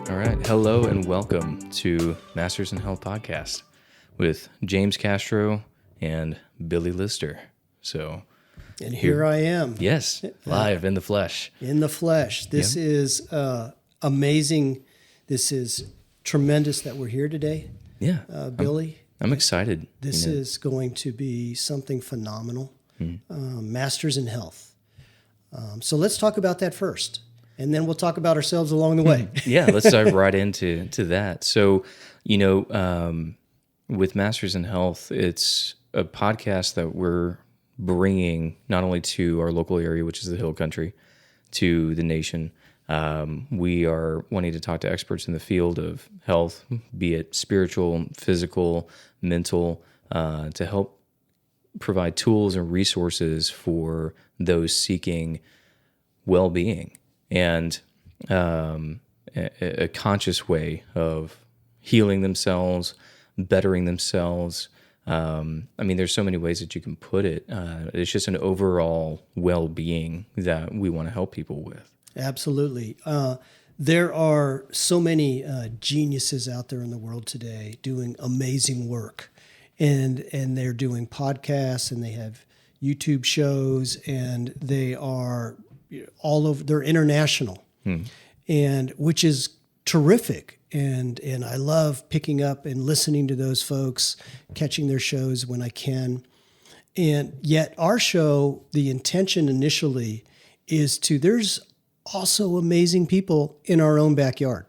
All right. Hello and welcome to Masters in Health Podcast with James Castro and Billy Lister. And here I am. Yes, live in the flesh. In the flesh. This is amazing. This is tremendous that we're here today. Yeah. Billy. I'm excited. This is going to be something phenomenal. Masters in Health. So let's talk about that first. And then we'll talk about ourselves along the way. Yeah, let's dive right into that. So, with Masters in Health, it's a podcast that we're bringing not only to our local area, which is the Hill Country, to the nation. We are wanting to talk to experts in the field of health, be it spiritual, physical, mental, to help provide tools and resources for those seeking well-being and a conscious way of healing themselves, bettering themselves. There's so many ways that you can put it. It's just an overall well-being that we want to help people with. Absolutely. There are so many geniuses out there in the world today doing amazing work. And they're doing podcasts and they have YouTube shows and they are all over, they're international, and which is terrific. And I love picking up and listening to those folks, catching their shows when I can. And yet our show, the intention initially is there's also amazing people in our own backyard,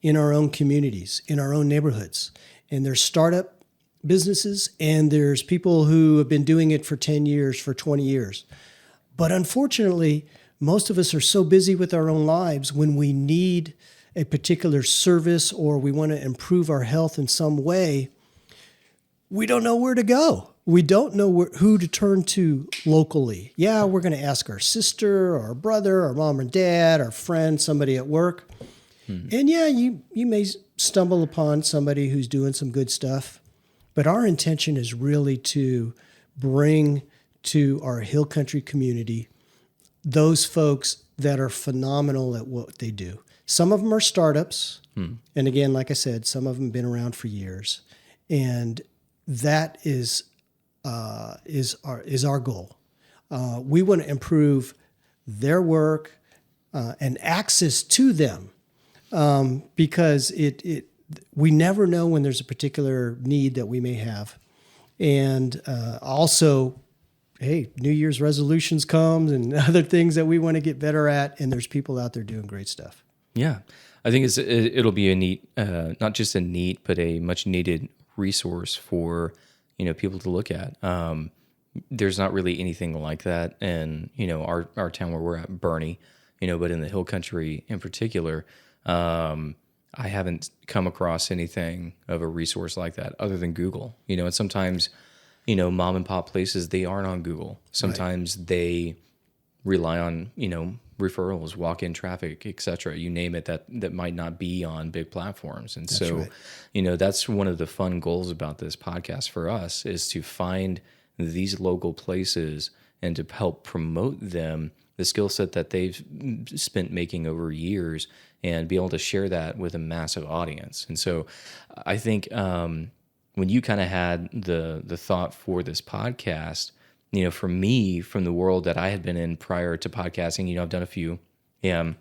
in our own communities, in our own neighborhoods. And there's startup businesses and there's people who have been doing it for 10 years, for 20 years. But unfortunately, most of us are so busy with our own lives when we need a particular service or we want to improve our health in some way, we don't know where to go. We don't know who to turn to locally. Yeah, we're going to ask our sister, our brother, our mom and dad, our friend, somebody at work. And yeah, you may stumble upon somebody who's doing some good stuff. But our intention is really to bring to our Hill Country community those folks that are phenomenal at what they do. Some of them are startups. And again, like I said, some of them have been around for years. And that is our goal. We want to improve their work and access to them because we never know when there's a particular need that we may have. And also, hey, New Year's resolutions come and other things that we want to get better at. And there's people out there doing great stuff. Yeah. I think it'll be a neat, not just a neat, but a much needed resource for, people to look at. There's not really anything like that in, our town where we're at, Bernie, but in the Hill Country in particular, I haven't come across anything of a resource like that other than Google, and sometimes, mom and pop places, they aren't on Google. Sometimes they rely on, referrals, walk-in traffic, et cetera. You name it, that might not be on big platforms. And that's so, right. That's one of the fun goals about this podcast for us is to find these local places and to help promote them, the skill set that they've spent making over years, and be able to share that with a massive audience. And so I think when you kind of had the thought for this podcast, for me, from the world that I had been in prior to podcasting, I've done a few, and,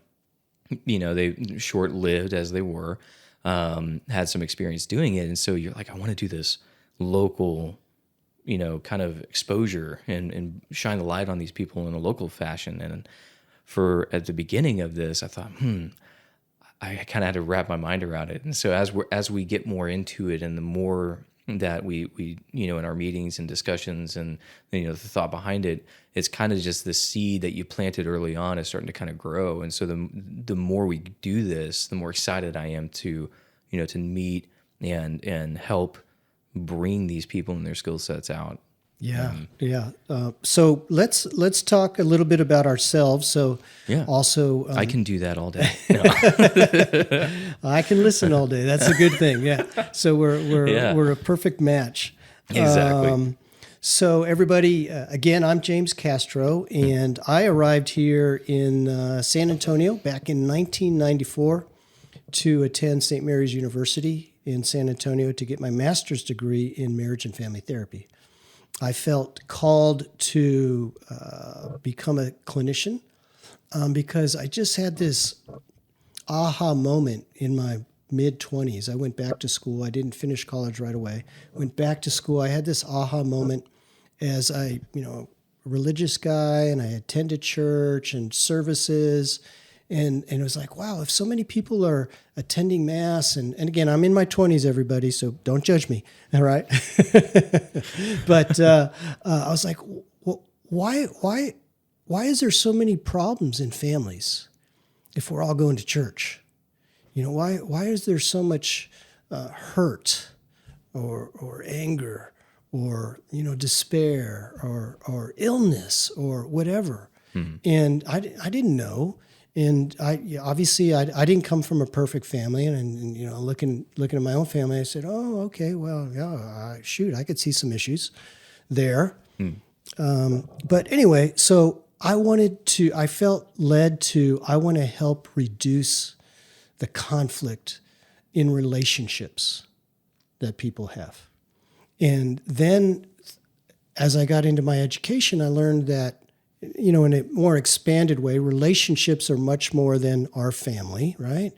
they short-lived as they were, had some experience doing it. And so you're like, I want to do this local, kind of exposure and shine the light on these people in a local fashion. And at the beginning of this, I thought, I kind of had to wrap my mind around it. And so as we get more into it, and the more that we in our meetings and discussions and the thought behind it, it's kind of just the seed that you planted early on is starting to kind of grow. And so the more we do this, the more excited I am to to meet and help bring these people and their skill sets out. Yeah. So let's talk a little bit about ourselves. So also, I can do that all day. No. I can listen all day. That's a good thing. Yeah. So we're a perfect match. Exactly. So everybody, again, I'm James Castro, and I arrived here in San Antonio back in 1994 to attend St. Mary's University in San Antonio to get my master's degree in marriage and family therapy. I felt called to become a clinician because I just had this aha moment in my mid-20s. I went back to school. I didn't finish college right away. Went back to school. I had this aha moment as a religious guy, and I attended church and services. And it was like, wow, if so many people are attending Mass, and again, I'm in my 20s, everybody, so don't judge me, all right? But I was like, well, why is there so many problems in families if we're all going to church? Why is there so much hurt or anger or despair or illness or whatever? And I didn't know. And I didn't come from a perfect family, and looking at my own family, I said, oh, okay, well, yeah, shoot, I could see some issues there. But anyway, so I felt led to, I want to help reduce the conflict in relationships that people have. And then as I got into my education, I learned that, in a more expanded way, relationships are much more than our family, right?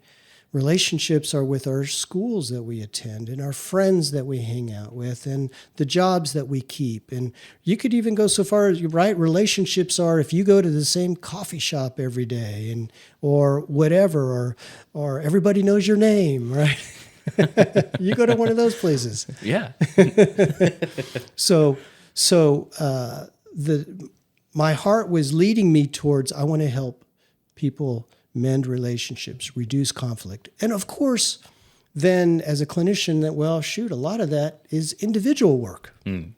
Relationships are with our schools that we attend and our friends that we hang out with and the jobs that we keep. And you could even go so far as, right, relationships are if you go to the same coffee shop every day or whatever, or everybody knows your name, right? You go to one of those places. Yeah. My heart was leading me towards, I want to help people mend relationships, reduce conflict. And of course, then as a clinician, a lot of that is individual work. And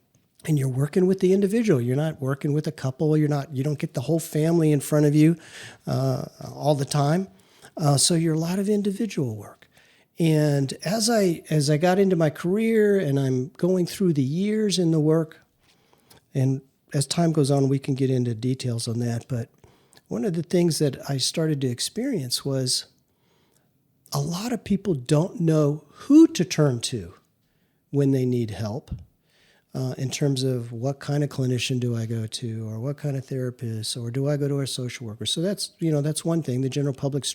you're working with the individual. You're not working with a couple. You don't get the whole family in front of you all the time. So you're a lot of individual work. And as I got into my career and I'm going through the years in the work, and as time goes on, we can get into details on that. But one of the things that I started to experience was a lot of people don't know who to turn to when they need help in terms of what kind of clinician do I go to, or what kind of therapist, or do I go to a social worker? So that's one thing. The general public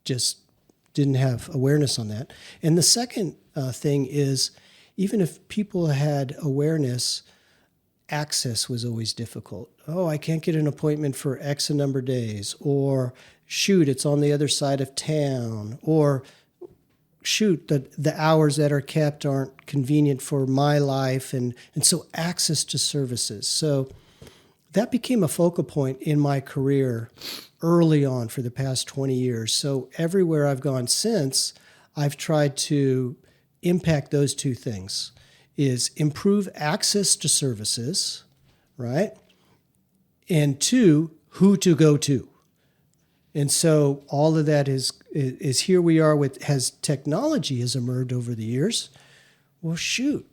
just didn't have awareness on that. And the second thing is, even if people had awareness, access was always difficult. Oh, I can't get an appointment for X number of days, or shoot, it's on the other side of town, or shoot, the hours that are kept aren't convenient for my life, and so access to services. So that became a focal point in my career early on for the past 20 years. So everywhere I've gone since, I've tried to impact those two things. Is improve access to services, right? And two, who to go to. And so all of that is here we are as technology has emerged over the years. Well, shoot,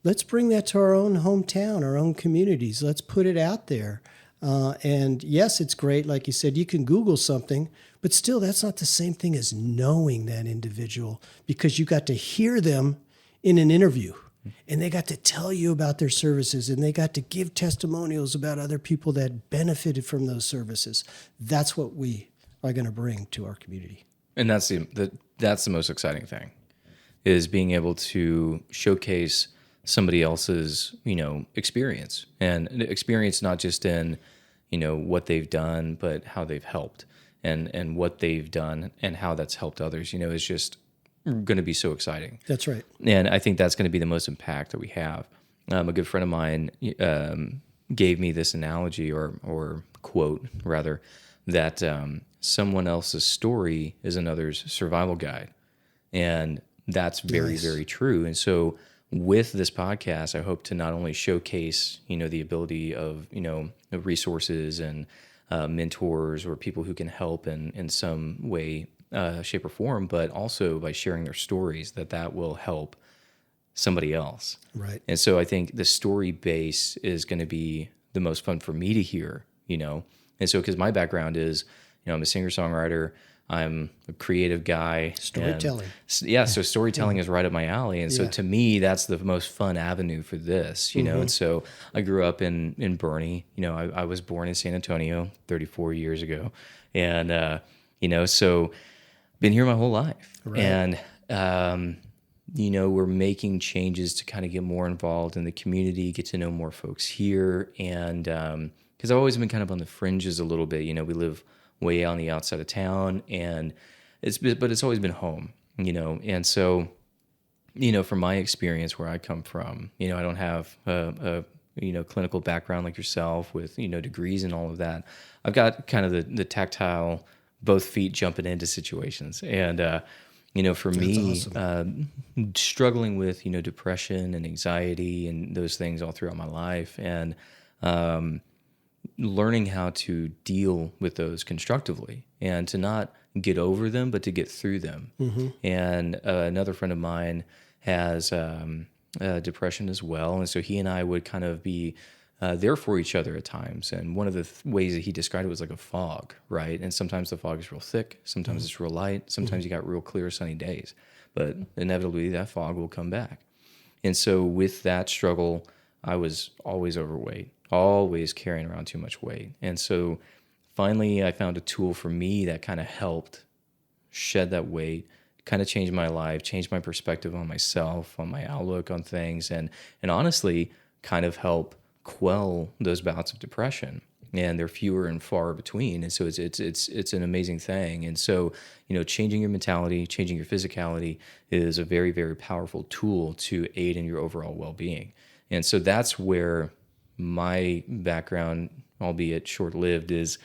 let's bring that to our own hometown, our own communities. Let's put it out there. And yes, it's great. Like you said, you can Google something, but still that's not the same thing as knowing that individual, because you got to hear them in an interview. And they got to tell you about their services, and they got to give testimonials about other people that benefited from those services. That's what we are going to bring to our community. And that's the most exciting thing, is being able to showcase somebody else's, experience, and experience not just in, what they've done, but how they've helped, and what they've done and how that's helped others. It's just going to be so exciting. That's right. And I think that's going to be the most impact that we have. A good friend of mine gave me this analogy or quote rather, that someone else's story is another's survival guide. And that's very, very true. And so with this podcast, I hope to not only showcase, the ability of, resources and mentors or people who can help in some way, shape or form, but also by sharing their stories, that will help somebody else. Right. And so I think the story base is going to be the most fun for me to hear, And so, because my background is, I'm a singer-songwriter, I'm a creative guy. Storytelling. So storytelling is right up my alley. And so to me, that's the most fun avenue for this, you know? And so I grew up in Bernie. You know, I was born in San Antonio 34 years ago. And, you know, so been here my whole life. Right. And, you know, we're making changes to kind of get more involved in the community, get to know more folks here. And because I've always been kind of on the fringes a little bit. You know, we live way on the outside of town, and it's always been home, you know. And so, you know, from my experience where I come from, you know, I don't have a you know, clinical background like yourself with, you know, degrees and all of that. I've got kind of the tactile, both feet jumping into situations. And, you know, for me, awesome. Struggling with, you know, depression and anxiety and those things all throughout my life, and learning how to deal with those constructively and to not get over them, but to get through them. And another friend of mine has depression as well. And so he and I would kind of be there for each other at times. And one of the ways that he described it was like a fog, right? And sometimes the fog is real thick. Sometimes it's real light. Sometimes you got real clear sunny days. But inevitably that fog will come back. And so with that struggle, I was always overweight, always carrying around too much weight. And so finally I found a tool for me that kind of helped shed that weight, kind of changed my life, changed my perspective on myself, on my outlook on things, and honestly kind of help quell those bouts of depression. And they're fewer and far between. And so it's an amazing thing. And so, you know, changing your mentality, changing your physicality is a very, very powerful tool to aid in your overall well-being. And so that's where my background, albeit short-lived, is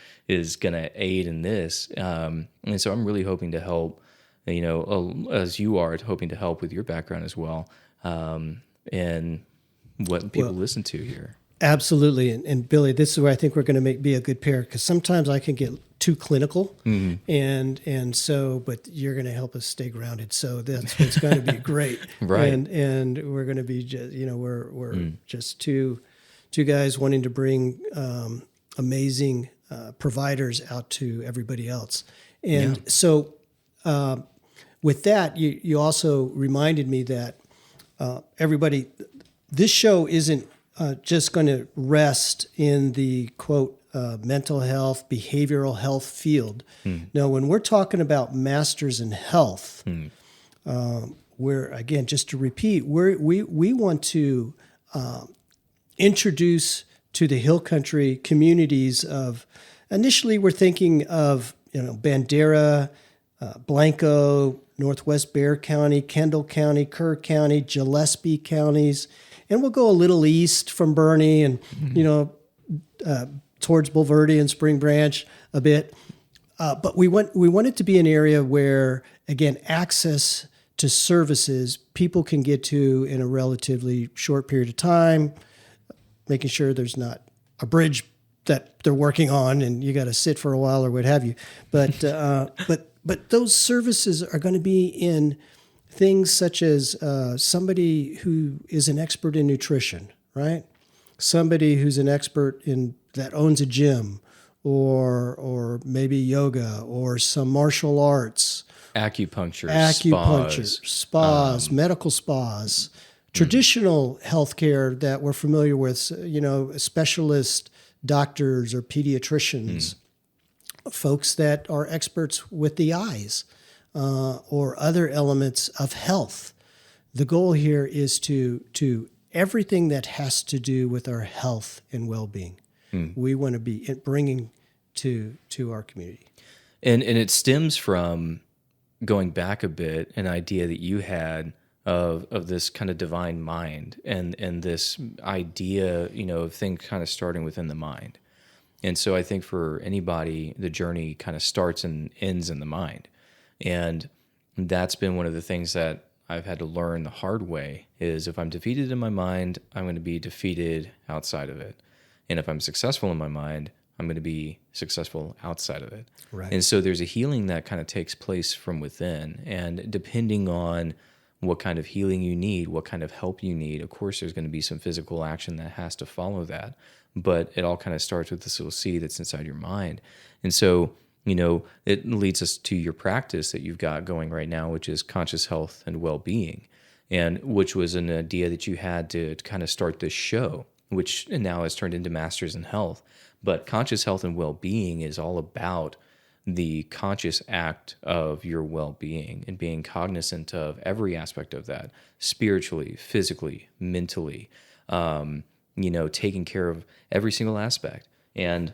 going to aid in this. And so I'm really hoping to help, you know, as you are hoping to help with your background as well, and what people listen to here. Absolutely. And Billy, this is where I think we're going to be a good pair, because sometimes I can get too clinical, and so, but you're going to help us stay grounded. So it's going to be great. Right. And we're going to be just, you know, we're just two guys wanting to bring amazing providers out to everybody else. And so with that, you also reminded me that everybody, this show isn't just going to rest in the quote mental health, behavioral health field. Now, when we're talking about masters in health, we're, again, just to repeat, we want to introduce to the Hill Country communities of, initially we're thinking of, you know, Bandera, Blanco, Northwest Bexar County, Kendall County, Kerr County, Gillespie counties. And we'll go a little east from Bernie and, you know, towards Bulverde and Spring Branch a bit. But we want it to be an area where, again, access to services people can get to in a relatively short period of time, making sure there's not a bridge that they're working on and you got to sit for a while or what have you. But but those services are going to be in things such as somebody who is an expert in nutrition, right? Somebody who's an expert that owns a gym, or maybe yoga, or some martial arts, acupuncture, spas, medical spas, traditional healthcare that we're familiar with, you know, specialist doctors or pediatricians, folks that are experts with the eyes. Or other elements of health. The goal here is to everything that has to do with our health and well-being. We want to be bringing to our community. And it stems from, going back a bit, an idea that you had of this kind of divine mind and this idea, you know, of things kind of starting within the mind. And so I think for anybody, the journey kind of starts and ends in the mind. And that's been one of the things that I've had to learn the hard way, is if I'm defeated in my mind, I'm going to be defeated outside of it. And if I'm successful in my mind, I'm going to be successful outside of it. Right. And so there's a healing that kind of takes place from within. And depending on what kind of healing you need, what kind of help you need, of course, there's going to be some physical action that has to follow that. But it all kind of starts with this little seed that's inside your mind. And so it leads us to your practice that you've got going right now, which is conscious health and well-being, and which was an idea that you had to kind of start this show, which now has turned into Masters in Health. But conscious health and well-being is all about the conscious act of your well-being and being cognizant of every aspect of that, spiritually, physically, mentally, taking care of every single aspect. And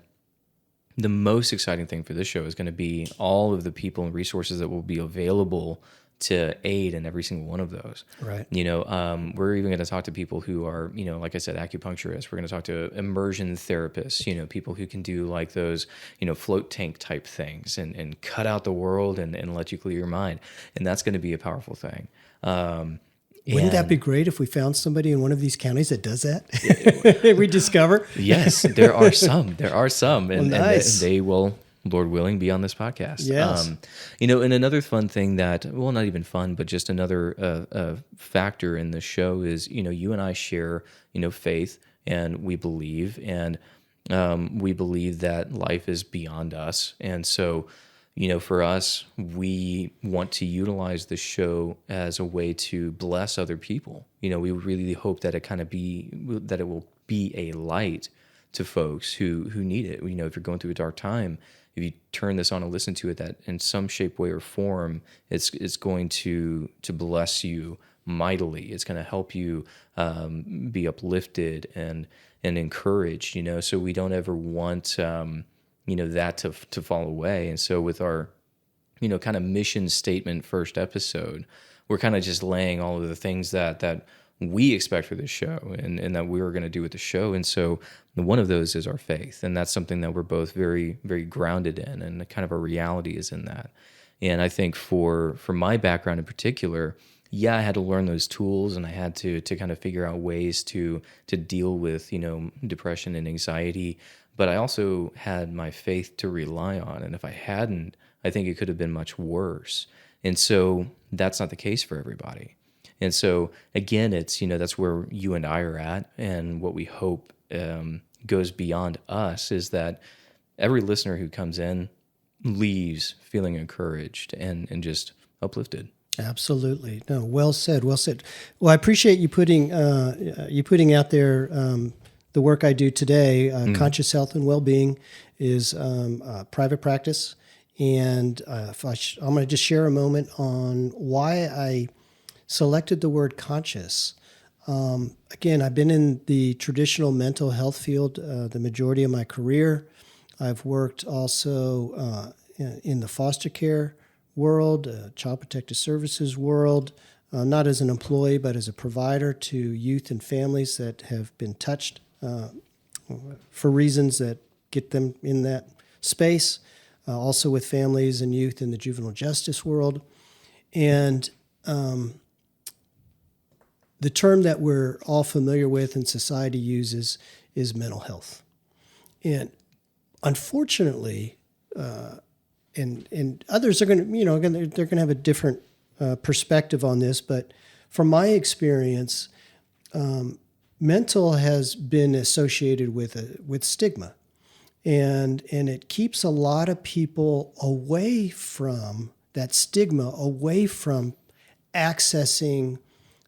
the most exciting thing for this show is going to be all of the people and resources that will be available to aid in every single one of those. Right. We're even going to talk to people who are, like I said, acupuncturists. We're going to talk to immersion therapists, people who can do like those, float tank type things and cut out the world and let you clear your mind. And that's going to be a powerful thing. Wouldn't that be great if we found somebody in one of these counties that does that? We discover. Yes, there are some. And, nice. and they will, Lord willing, be on this podcast. Yes. And another fun thing that, well, not even fun, but just another factor in the show is, you and I share, faith, and we believe that life is beyond us. And so, for us, we want to utilize the show as a way to bless other people. We really hope that it will be a light to folks who need it. If you're going through a dark time, if you turn this on and listen to it, that in some shape, way, or form, it's going to bless you mightily. It's going to help you be uplifted and encouraged. So we don't ever want that to fall away. And so with our kind of mission statement first episode, we're kind of just laying all of the things that we expect for this show and that we were going to do with the show. And so one of those is our faith. And that's something that we're both very, very grounded in, and kind of our reality is in that. And I think for my background in particular, I had to learn those tools, and I had to kind of figure out ways to deal with, depression and anxiety. But I also had my faith to rely on. And if I hadn't, I think it could have been much worse. And so that's not the case for everybody. And so again, it's, that's where you and I are at. And what we hope goes beyond us is that every listener who comes in leaves feeling encouraged and just uplifted. Absolutely. No, well said. Well said. Well, I appreciate you putting out there the work I do today. Conscious health and well-being is private practice. And I'm going to just share a moment on why I selected the word conscious. Again, I've been in the traditional mental health field the majority of my career. I've worked also in the foster care world, child protective services world, not as an employee, but as a provider to youth and families that have been touched for reasons that get them in that space, also with families and youth in the juvenile justice world. And the term that we're all familiar with and society uses is mental health. And unfortunately, and others are going to, they're going to have a different perspective on this, but from my experience, mental has been associated with stigma, and it keeps a lot of people away from that stigma, away from accessing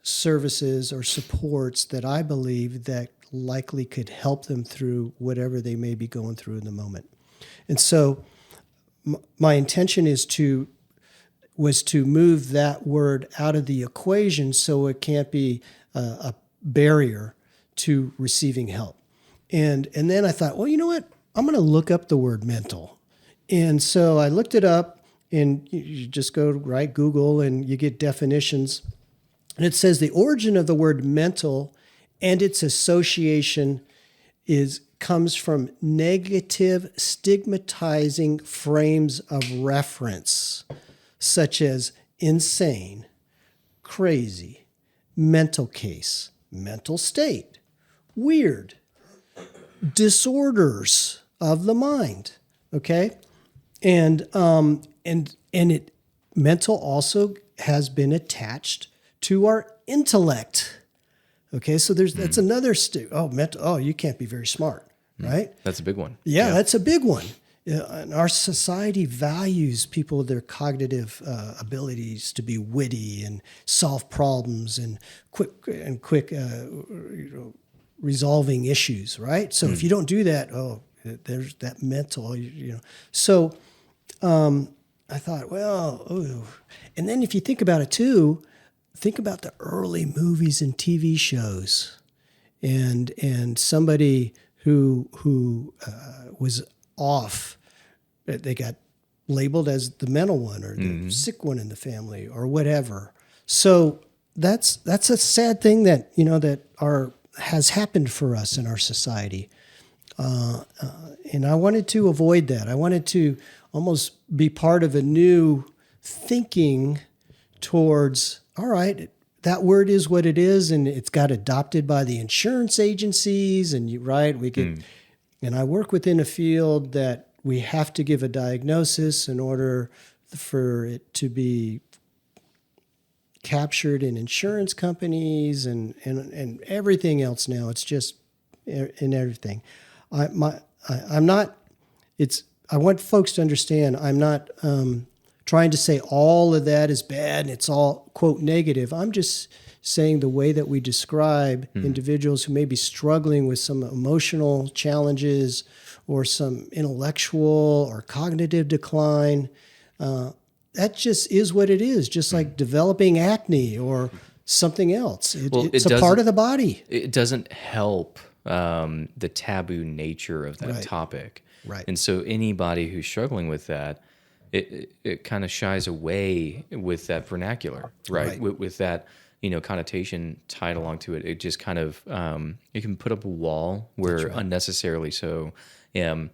services or supports that I believe that likely could help them through whatever they may be going through in the moment. And so my intention was to move that word out of the equation so it can't be a barrier to receiving help. And then I thought, well, you know what? I'm going to look up the word mental. And so I looked it up, and you just go right Google and you get definitions. And it says the origin of the word mental and its association comes from negative, stigmatizing frames of reference, such as insane, crazy, mental case, mental state, weird, disorders of the mind. Okay, and mental also has been attached to our intellect. Okay, so that's another mental. Oh, you can't be very smart, right? That's a big one. Yeah, that's a big one. And our society values people with their cognitive abilities to be witty and solve problems and quick resolving issues, right? So if you don't do that, there's that mental, So I thought, and then if you think about it too, think about the early movies and TV shows, and somebody who was off, they got labeled as the mental one or the sick one in the family or whatever. So that's a sad thing that has happened for us in our society, and I wanted to avoid that. I wanted to almost be part of a new thinking towards, all right, that word is what it is, and it's got adopted by the insurance agencies, and we could. And I work within a field that we have to give a diagnosis in order for it to be captured in insurance companies and everything else now. It's just in everything. I'm not. I want folks to understand. I'm not trying to say all of that is bad and it's all quote negative. I'm just saying the way that we describe individuals who may be struggling with some emotional challenges or some intellectual or cognitive decline, that just is what it is, just like developing acne or something else. It's a part of the body. It doesn't help the taboo nature of that topic. Right. And so anybody who's struggling with that, it kind of shies away with that vernacular, right? With that, connotation tied along to it. It just kind of, it can put up a wall where unnecessarily so. I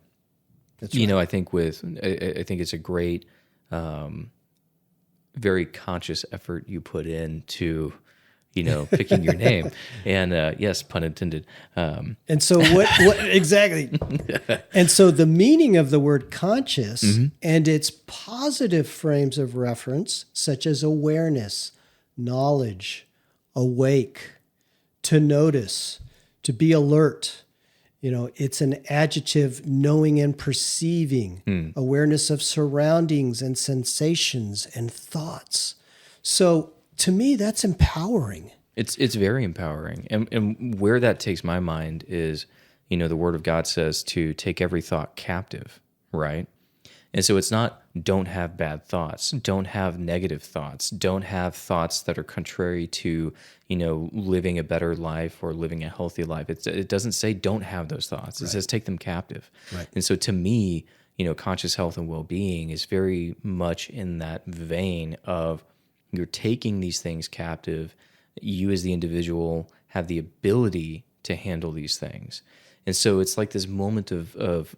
think I think it's a great, very conscious effort you put into, picking your name, and yes, pun intended. And so what exactly? And so the meaning of the word conscious and its positive frames of reference, such as awareness, knowledge, awake, to notice, to be alert. It's an adjective, knowing and perceiving, awareness of surroundings and sensations and thoughts. So to me, that's empowering. It's very empowering. And where that takes my mind is, the Word of God says to take every thought captive, right? And so it's not don't have bad thoughts, don't have negative thoughts, don't have thoughts that are contrary to, living a better life or living a healthy life. It doesn't say don't have those thoughts. It says take them captive. Right. And so to me, conscious health and well-being is very much in that vein of you're taking these things captive. You as the individual have the ability to handle these things. And so it's like this moment of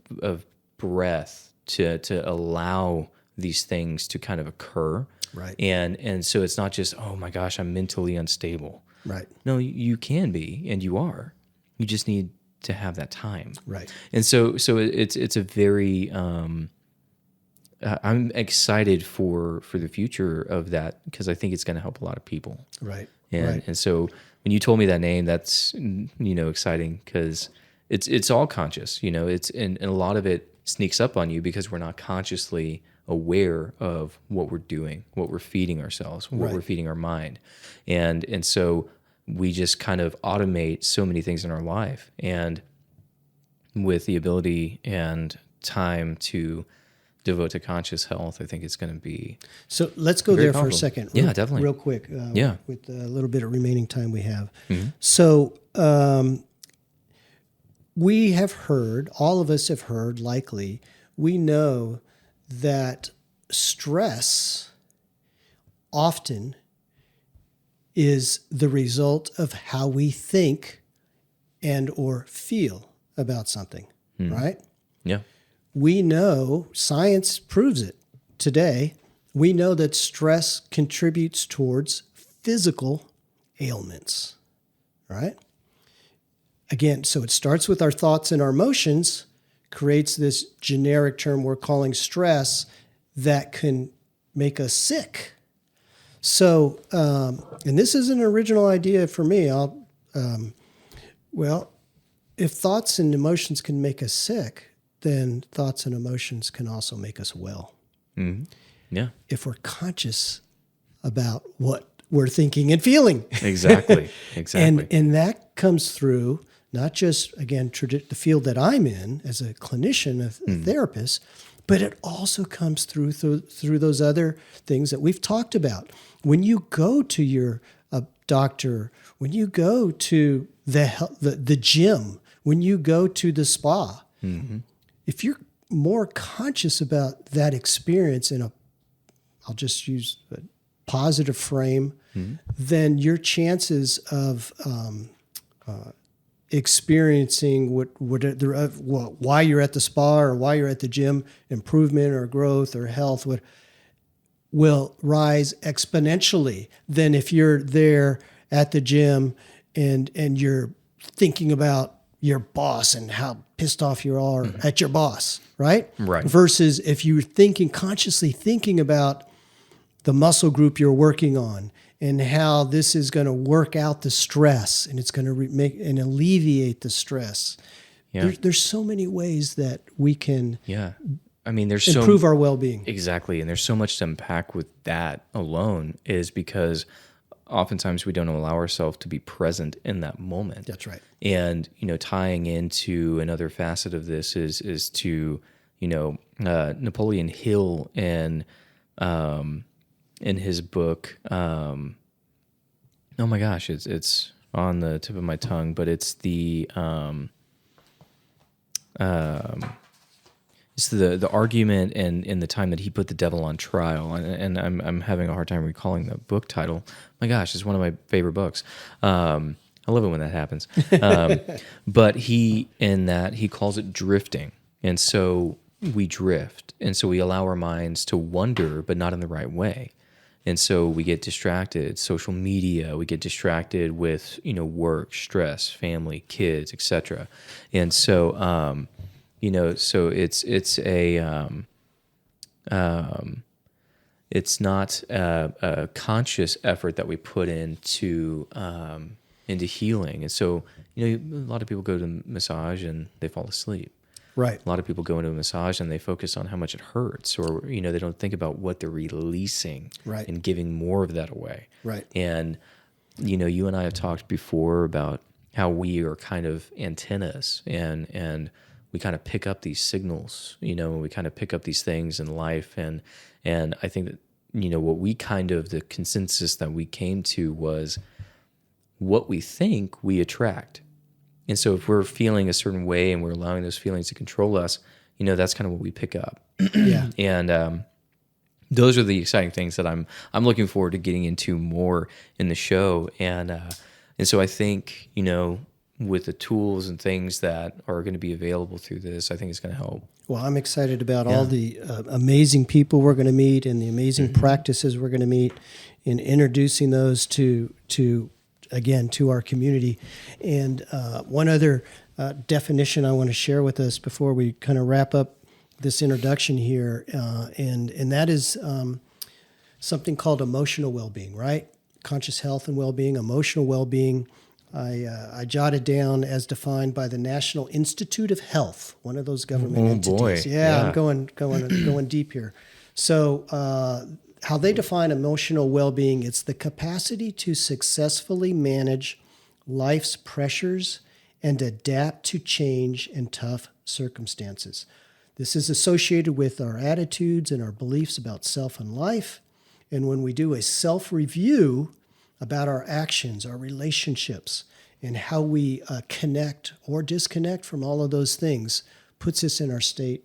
breath to allow these things to kind of occur. Right. And so it's not just, oh my gosh, I'm mentally unstable. Right. No, you can be, and you are. You just need to have that time. Right. And so it's a very, I'm excited for the future of that because I think it's going to help a lot of people. Right. And so when you told me that name, that's, exciting because it's all conscious, it's, and a lot of it sneaks up on you because we're not consciously aware of what we're doing, what we're feeding ourselves, what we're feeding our mind. And so we just kind of automate so many things in our life. And with the ability and time to devote to conscious health, I think it's going to be so. Let's go there powerful. For a second. Yeah, definitely. Real quick. With a little bit of remaining time we have. Mm-hmm. So we have heard, all of us have heard, likely, we know that stress often is the result of how we think and or feel about something, right? Yeah. We know, science proves it today, we know that stress contributes towards physical ailments, right? Again, so it starts with our thoughts and our emotions, creates this generic term we're calling stress that can make us sick. So, and this is an original idea for me. If thoughts and emotions can make us sick, then thoughts and emotions can also make us well. Mm-hmm. Yeah. If we're conscious about what we're thinking and feeling. Exactly. Exactly. And that comes through not just, again, the field that I'm in as a clinician, a therapist, but it also comes through those other things that we've talked about. When you go to your doctor, when you go to the gym, when you go to the spa, if you're more conscious about that experience in I'll just use a positive frame, then your chances of experiencing why you're at the spa or why you're at the gym, improvement or growth or health will rise exponentially than if you're there at the gym and you're thinking about your boss and how pissed off you are at your boss, right? Right. Versus if you're consciously thinking about the muscle group you're working on and how this is going to work out the stress and it's going to make and alleviate the stress. Yeah. There's so many ways that we can there's improve our well-being. Exactly. And there's so much to unpack with that alone is because oftentimes we don't allow ourselves to be present in that moment. That's right. And, tying into another facet of this is to, Napoleon Hill and, in his book, oh my gosh, it's on the tip of my tongue, but it's the argument and the time that he put the devil on trial, and I'm having a hard time recalling the book title. My gosh, it's one of my favorite books. I love it when that happens. But he calls it drifting, and so we drift, and so we allow our minds to wander, but not in the right way. And so we get distracted, social media, we get distracted with, work, stress, family, kids, etc. And so, so it's not a conscious effort that we put into healing. And so, a lot of people go to massage and they fall asleep. Right. A lot of people go into a massage and they focus on how much it hurts, or they don't think about what they're releasing, right, and giving more of that away. Right. And you and I have talked before about how we are kind of antennas, and we kind of pick up these signals. We kind of pick up these things in life, and I think that what we the consensus that we came to was what we think we attract. And so if we're feeling a certain way and we're allowing those feelings to control us, that's kind of what we pick up. Yeah. And those are the exciting things that I'm looking forward to getting into more in the show. And so I think, with the tools and things that are going to be available through this, I think it's going to help. Well, I'm excited about all the amazing people we're going to meet and the amazing practices we're going to meet in introducing those to our community. And one other definition I want to share with us before we kind of wrap up this introduction here, and that is something called emotional well-being, right? Conscious health and well-being, emotional well-being. I jotted down as defined by the National Institute of Health, one of those government entities. Boy. Yeah, I'm going deep here. So how they define emotional well-being, it's the capacity to successfully manage life's pressures and adapt to change in tough circumstances. This is associated with our attitudes and our beliefs about self and life. And when we do a self-review about our actions, our relationships, and how we connect or disconnect from all of those things, puts us in our state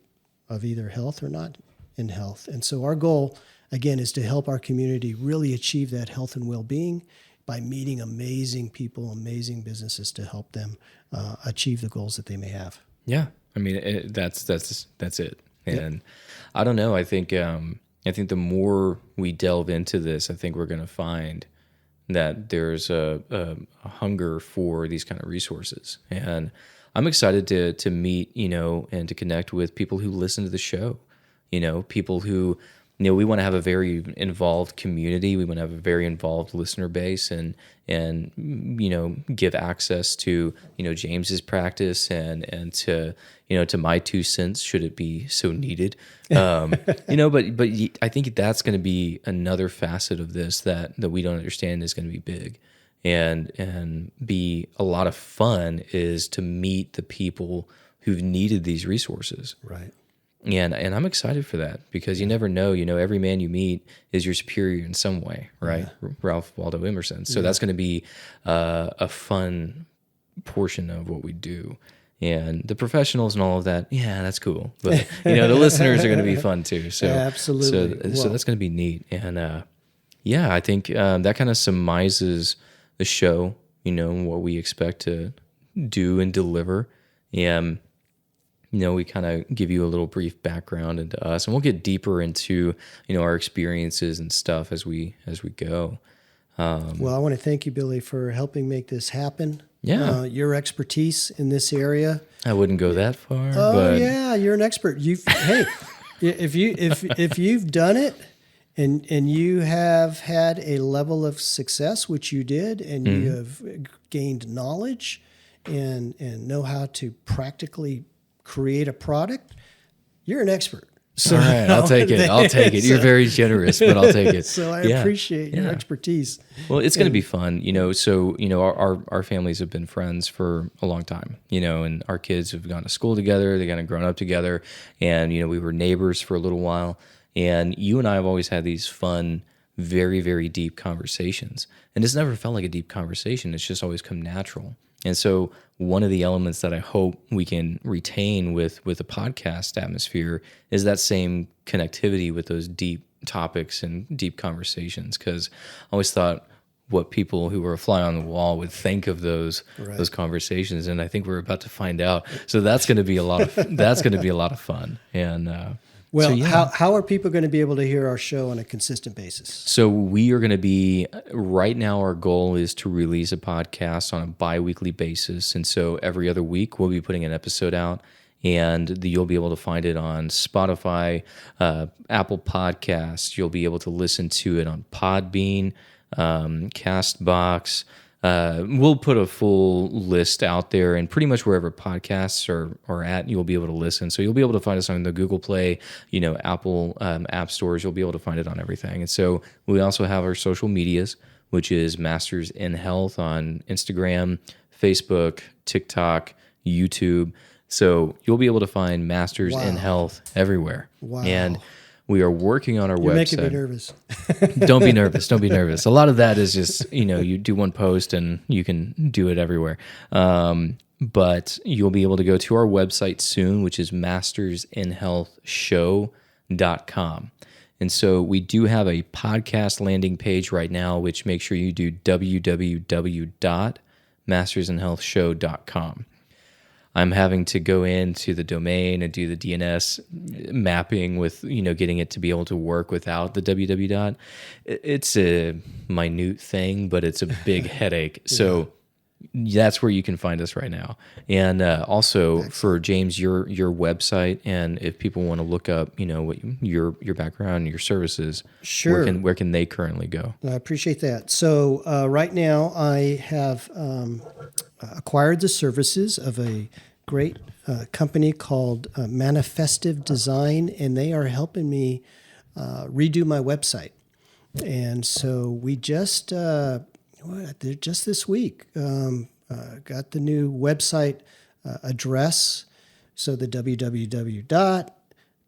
of either health or not in health. And so our goal, again, is to help our community really achieve that health and well-being by meeting amazing people, amazing businesses to help them achieve the goals that they may have. Yeah, I mean that's it. And I don't know. I think the more we delve into this, I think we're going to find that there's a hunger for these kind of resources. And I'm excited to meet and to connect with people who listen to the show. People who we want to have a very involved community. We want to have a very involved listener base, and give access to James's practice and to to my 2 cents should it be so needed. But I think that's going to be another facet of this that we don't understand is going to be big, and be a lot of fun is to meet the people who've needed these resources. Right. And I'm excited for that, because you never know, every man you meet is your superior in some way, right? Yeah. Ralph Waldo Emerson. So that's going to be a fun portion of what we do. And the professionals and all of that, yeah, that's cool. But, the listeners are going to be fun too. So absolutely. So that's going to be neat. And I think that kind of surmises the show, what we expect to do and deliver. And we kind of give you a little brief background into us, and we'll get deeper into our experiences and stuff as we go. Well, I want to thank you, Billy, for helping make this happen. Yeah, your expertise in this area. I wouldn't go that far. Oh, but yeah, you're an expert. If you've done it, and you have had a level of success, which you did, and you have gained knowledge and know how to practically create a product, you're an expert. So all right, I'll take it. You're very generous, but I'll take it. So I appreciate your expertise. Well, it's going to be fun, So our families have been friends for a long time, and our kids have gone to school together. They kind of grown up together, and we were neighbors for a little while. And you and I have always had these fun, very, very deep conversations, and it's never felt like a deep conversation. It's just always come natural. And so one of the elements that I hope we can retain with a podcast atmosphere is that same connectivity with those deep topics and deep conversations. Because I always thought what people who were a fly on the wall would think of those conversations, and I think we're about to find out. So that's going to be a lot of fun. And well, how are people going to be able to hear our show on a consistent basis? So we are going to be, right now our goal is to release a podcast on a bi-weekly basis. And so every other week we'll be putting an episode out, and you'll be able to find it on Spotify, Apple Podcasts. You'll be able to listen to it on Podbean, Castbox. We'll put a full list out there, and pretty much wherever podcasts are at, you'll be able to listen. So you'll be able to find us on the Google Play, Apple app stores. You'll be able to find it on everything. And so we also have our social medias, which is Masters in Health on Instagram, Facebook, TikTok, YouTube. So you'll be able to find Masters in Health everywhere. Wow. And we are working on our website. You're making me nervous. Don't be nervous. Don't be nervous. A lot of that is just, you do one post and you can do it everywhere. But you'll be able to go to our website soon, which is mastersinhealthshow.com. And so we do have a podcast landing page right now, which make sure you do www.mastersinhealthshow.com. I'm having to go into the domain and do the DNS mapping with, getting it to be able to work without the www. It's a minute thing, but it's a big headache. So that's where you can find us right now. And also for James, your website, and if people want to look up, what your background and your services, sure. Where can they currently go? I appreciate that. So right now I have acquired the services of a great company called Manifestive Design, and they are helping me redo my website. And so we just this week got the new website address. So the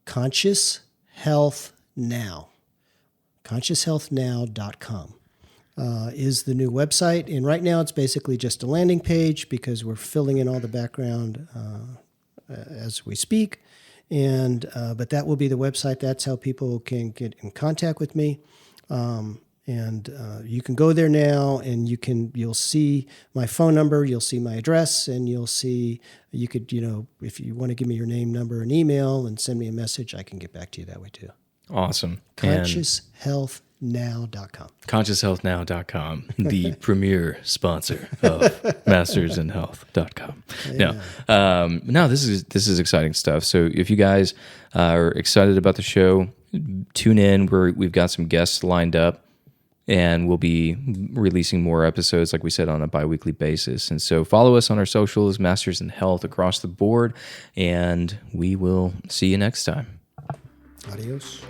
conscioushealthnow.com is the new website. And right now it's basically just a landing page because we're filling in all the background as we speak. And but that will be the website. That's how people can get in contact with me. And you can go there now, and you'll see my phone number, you'll see my address, and you'll see, you could, if you want to give me your name, number, and email and send me a message, I can get back to you that way too. Awesome. ConsciousNow.com. ConsciousHealthNow.com, the premier sponsor of MastersInHealth.com. Yeah. No, this is exciting stuff. So if you guys are excited about the show, tune in. We've got some guests lined up, and we'll be releasing more episodes, like we said, on a bi-weekly basis. And so follow us on our socials, Masters in Health across the board, and we will see you next time. Adios.